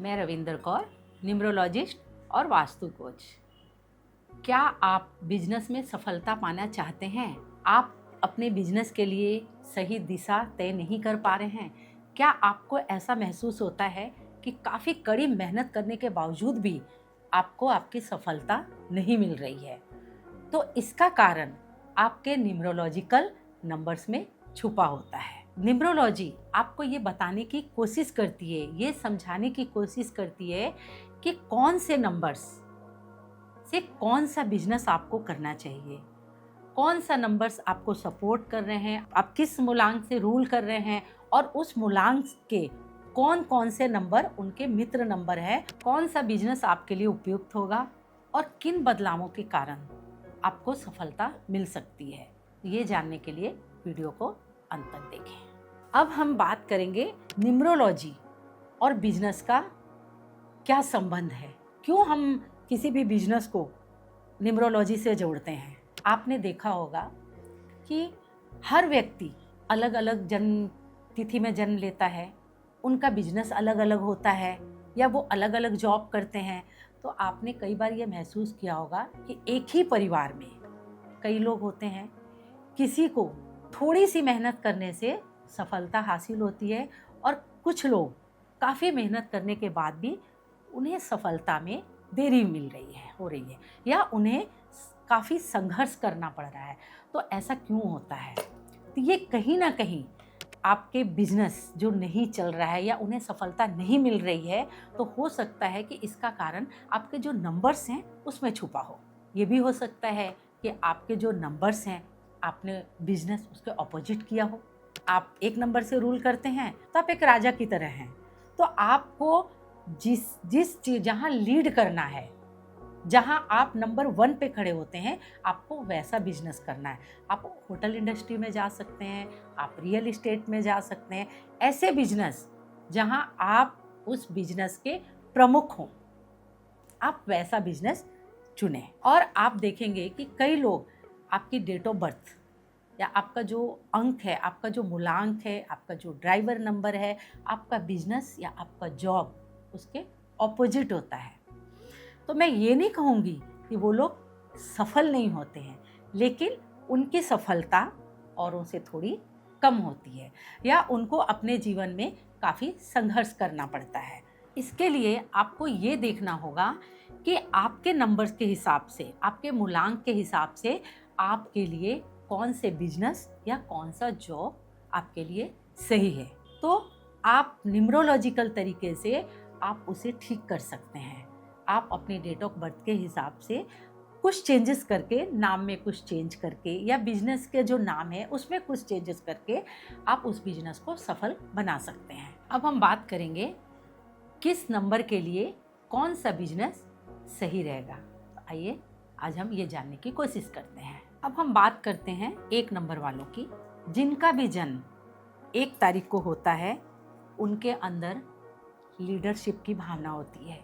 मैं रविंदर कौर, न्यूमरोलॉजिस्ट और वास्तु कोच। क्या आप बिजनेस में सफलता पाना चाहते हैं? आप अपने बिजनेस के लिए सही दिशा तय नहीं कर पा रहे हैं? क्या आपको ऐसा महसूस होता है कि काफ़ी कड़ी मेहनत करने के बावजूद भी आपको आपकी सफलता नहीं मिल रही है? तो इसका कारण आपके न्यूमरोलॉजिकल नंबर्स में छुपा होता है। न्यूमरोलॉजी आपको ये बताने की कोशिश करती है, ये समझाने की कोशिश करती है कि कौन से नंबर्स से कौन सा बिजनेस आपको करना चाहिए, कौन सा नंबर्स आपको सपोर्ट कर रहे हैं, आप किस मूलांक से रूल कर रहे हैं और उस मूलांक के कौन कौन से नंबर उनके मित्र नंबर है, कौन सा बिजनेस आपके लिए उपयुक्त होगा और किन बदलावों के कारण आपको सफलता मिल सकती है। ये जानने के लिए वीडियो को अंत तक देखें। अब हम बात करेंगे न्यूमरोलॉजी और बिजनेस का क्या संबंध है, क्यों हम किसी भी बिजनेस को न्यूमरोलॉजी से जोड़ते हैं। आपने देखा होगा कि हर व्यक्ति अलग अलग जन्म तिथि में जन्म लेता है, उनका बिजनेस अलग अलग होता है या वो अलग अलग जॉब करते हैं। तो आपने कई बार ये महसूस किया होगा कि एक ही परिवार में कई लोग होते हैं, किसी को थोड़ी सी मेहनत करने से सफलता हासिल होती है और कुछ लोग काफ़ी मेहनत करने के बाद भी उन्हें सफलता में देरी हो रही है या उन्हें काफ़ी संघर्ष करना पड़ रहा है। तो ऐसा क्यों होता है? तो ये कहीं ना कहीं आपके बिजनेस जो नहीं चल रहा है या उन्हें सफलता नहीं मिल रही है, तो हो सकता है कि इसका कारण आपके जो नंबर्स हैं उसमें छुपा हो। ये भी हो सकता है कि आपके जो नंबर्स हैं आपने बिजनेस उसके ऑपोजिट किया हो। आप एक नंबर से रूल करते हैं तो आप एक राजा की तरह हैं, तो आपको जिस चीज जहाँ लीड करना है, जहाँ आप नंबर 1 पे खड़े होते हैं, आपको वैसा बिजनेस करना है। आप होटल इंडस्ट्री में जा सकते हैं, आप रियल एस्टेट में जा सकते हैं, ऐसे बिजनेस जहाँ आप उस बिजनेस के प्रमुख हों, आप वैसा बिजनेस चुनें। और आप देखेंगे कि कई लोग आपकी डेट ऑफ बर्थ या आपका जो अंक है, आपका जो मूलांक है, आपका जो ड्राइवर नंबर है, आपका बिजनेस या आपका जॉब उसके ऑपोजिट होता है। तो मैं ये नहीं कहूँगी कि वो लोग सफल नहीं होते हैं, लेकिन उनकी सफलता औरों से थोड़ी कम होती है या उनको अपने जीवन में काफ़ी संघर्ष करना पड़ता है। इसके लिए आपको ये देखना होगा कि आपके नंबर्स के हिसाब से, आपके मूलांक के हिसाब से आपके लिए कौन से बिजनेस या कौन सा जॉब आपके लिए सही है। तो आप न्यूमरोलॉजिकल तरीके से आप उसे ठीक कर सकते हैं। आप अपने डेट ऑफ बर्थ के हिसाब से कुछ चेंजेस करके, नाम में कुछ चेंज करके या बिजनेस के जो नाम है उसमें कुछ चेंजेस करके आप उस बिजनेस को सफल बना सकते हैं। अब हम बात करेंगे किस नंबर के लिए कौन सा बिजनेस सही रहेगा। तो आइए आज हम ये जानने की कोशिश करते हैं। अब हम बात करते हैं 1 नंबर वालों की, जिनका भी जन्म 1 तारीख को होता है। उनके अंदर लीडरशिप की भावना होती है,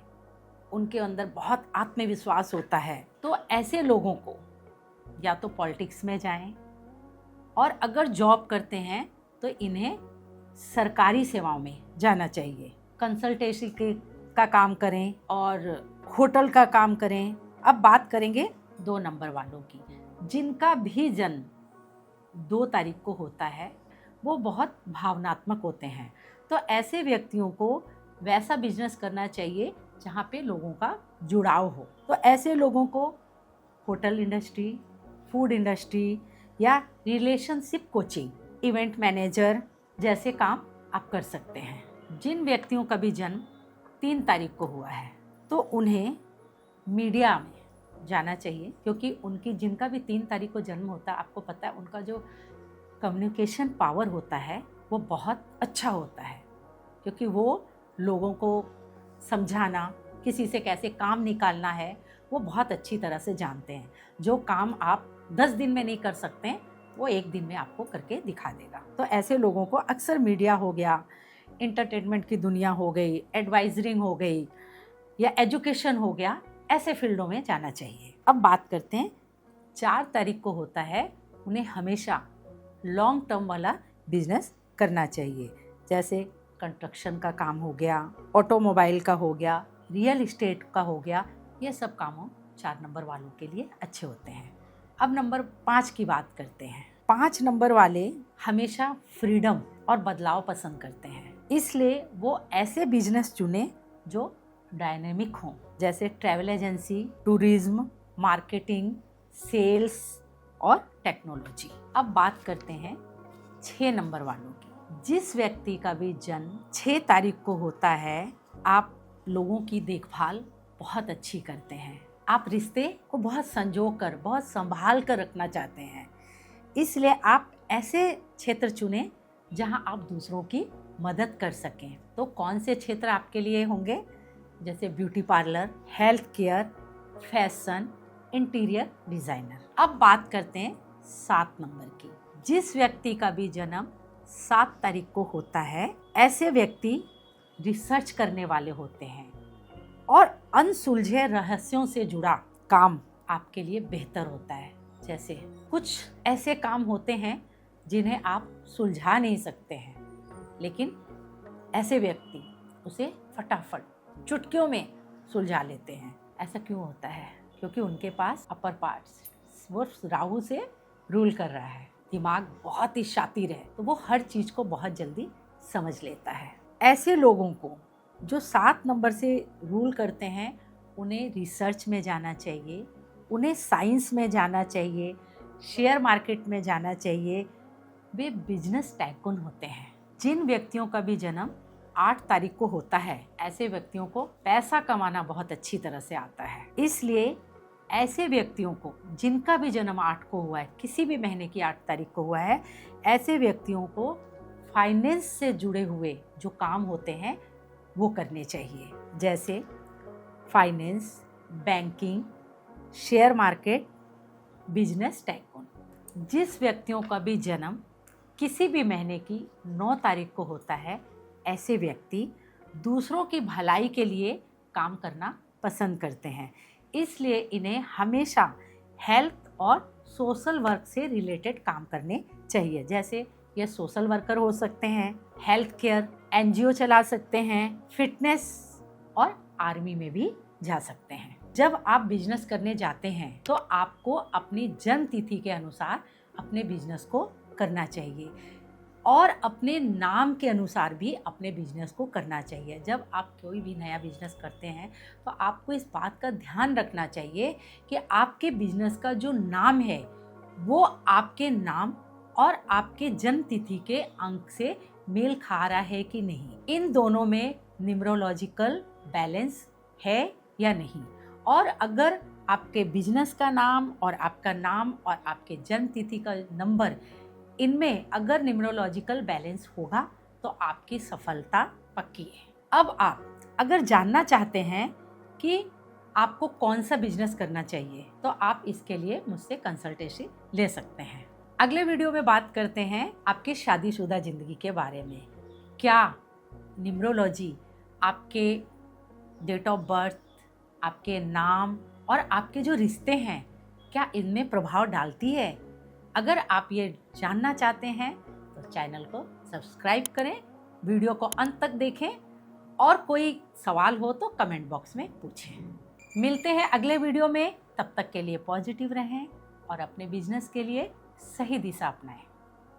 उनके अंदर बहुत आत्मविश्वास होता है। तो ऐसे लोगों को या तो पॉलिटिक्स में जाएं, और अगर जॉब करते हैं तो इन्हें सरकारी सेवाओं में जाना चाहिए। कंसल्टेंसी का काम करें और होटल का काम करें। अब बात करेंगे 2 नंबर वालों की, जिनका भी जन्म 2 तारीख को होता है। वो बहुत भावनात्मक होते हैं, तो ऐसे व्यक्तियों को वैसा बिजनेस करना चाहिए जहाँ पे लोगों का जुड़ाव हो। तो ऐसे लोगों को होटल इंडस्ट्री, फूड इंडस्ट्री या रिलेशनशिप कोचिंग, इवेंट मैनेजर जैसे काम आप कर सकते हैं। जिन व्यक्तियों का भी जन्म 3 तारीख को हुआ है तो उन्हें मीडिया में जाना चाहिए, क्योंकि जिनका भी 3 तारीख को जन्म होता है, आपको पता है उनका जो कम्युनिकेशन पावर होता है वो बहुत अच्छा होता है, क्योंकि वो लोगों को समझाना, किसी से कैसे काम निकालना है, वो बहुत अच्छी तरह से जानते हैं। जो काम आप 10 दिन में नहीं कर सकते वो 1 दिन में आपको करके दिखा देगा। तो ऐसे लोगों को अक्सर मीडिया हो गया, एंटरटेनमेंट की दुनिया हो गई, एडवाइजरिंग हो गई या एजुकेशन हो गया, ऐसे फील्डों में जाना चाहिए। अब बात करते हैं 4 तारीख को होता है, उन्हें हमेशा लॉन्ग टर्म वाला बिजनेस करना चाहिए, जैसे कंस्ट्रक्शन का काम हो गया, ऑटोमोबाइल का हो गया, रियल इस्टेट का हो गया, ये सब कामों 4 नंबर वालों के लिए अच्छे होते हैं। अब नंबर 5 की बात करते हैं। 5 नंबर वाले हमेशा फ्रीडम और बदलाव पसंद करते हैं, इसलिए वो ऐसे बिजनेस चुने जो डायनेमिक हों, जैसे travel agency, tourism, marketing, sales और टेक्नोलॉजी। अब बात करते हैं 6 नंबर वालों की। जिस व्यक्ति का भी जन्म 6 तारीख को होता है, आप लोगों की देखभाल बहुत अच्छी करते हैं। आप रिश्ते को बहुत संजो कर, बहुत संभाल कर रखना चाहते हैं, इसलिए आप ऐसे क्षेत्र चुनें जहां आप दूसरों की मदद कर सकें। तो कौन से क्षेत्र आपके लिए होंगे? जैसे beauty parlour, health care, fashion, interior designer. अब बात करते हैं 7 नंबर की। जिस व्यक्ति का भी जन्म 7 तारीख को होता है, ऐसे व्यक्ति रिसर्च करने वाले होते हैं और अनसुलझे रहस्यों से जुड़ा काम आपके लिए बेहतर होता है। जैसे कुछ ऐसे काम होते हैं जिन्हें आप सुलझा नहीं सकते हैं, लेकिन ऐसे व्यक्ति उसे फटाफट चुटकियों में सुलझा लेते हैं। ऐसा क्यों होता है? क्योंकि उनके पास अपर पार्ट्स वो राहु से रूल कर रहा है, दिमाग बहुत ही शातिर है, तो वो हर चीज़ को बहुत जल्दी समझ लेता है। ऐसे लोगों को जो 7 नंबर से रूल करते हैं, उन्हें रिसर्च में जाना चाहिए, उन्हें साइंस में जाना चाहिए, शेयर मार्केट में जाना चाहिए। वे बिजनेस टाइकून होते हैं। जिन व्यक्तियों का भी जन्म 8 तारीख को होता है, ऐसे व्यक्तियों को पैसा कमाना बहुत अच्छी तरह से आता है। इसलिए ऐसे व्यक्तियों को जिनका भी जन्म 8 को हुआ है, किसी भी महीने की 8 तारीख को हुआ है, ऐसे व्यक्तियों को फाइनेंस से जुड़े हुए जो काम होते हैं वो करने चाहिए, जैसे finance, banking, share market, business tycoon. जिस व्यक्तियों का भी जन्म किसी भी महीने की 9 तारीख को होता है, ऐसे व्यक्ति दूसरों की भलाई के लिए काम करना पसंद करते हैं, इसलिए इन्हें हमेशा हेल्थ और सोशल वर्क से रिलेटेड काम करने चाहिए। जैसे ये सोशल वर्कर हो सकते हैं, हेल्थ केयर, एनजीओ चला सकते हैं, फिटनेस और आर्मी में भी जा सकते हैं। जब आप बिजनेस करने जाते हैं तो आपको अपनी जन्म तिथि के अनुसार अपने बिजनेस को करना चाहिए और अपने नाम के अनुसार भी अपने बिजनेस को करना चाहिए। जब आप कोई भी नया बिजनेस करते हैं तो आपको इस बात का ध्यान रखना चाहिए कि आपके बिजनेस का जो नाम है वो आपके नाम और आपके जन्म तिथि के अंक से मेल खा रहा है कि नहीं, इन दोनों में न्यूमरोलॉजिकल बैलेंस है या नहीं। और अगर आपके बिजनेस का नाम और आपका नाम और आपके जन्म तिथि का नंबर, इनमें अगर न्यूमरोलॉजिकल बैलेंस होगा तो आपकी सफलता पक्की है। अब आप अगर जानना चाहते हैं कि आपको कौन सा बिजनेस करना चाहिए तो आप इसके लिए मुझसे कंसल्टेशन ले सकते हैं। अगले वीडियो में बात करते हैं आपकी शादीशुदा जिंदगी के बारे में। क्या न्यूमरोलॉजी आपके डेट ऑफ बर्थ, आपके नाम और आपके जो रिश्ते हैं, क्या इनमें प्रभाव डालती है? अगर आप ये जानना चाहते हैं तो चैनल को सब्सक्राइब करें, वीडियो को अंत तक देखें और कोई सवाल हो तो कमेंट बॉक्स में पूछें। मिलते हैं अगले वीडियो में, तब तक के लिए पॉजिटिव रहें और अपने बिजनेस के लिए सही दिशा अपनाएं।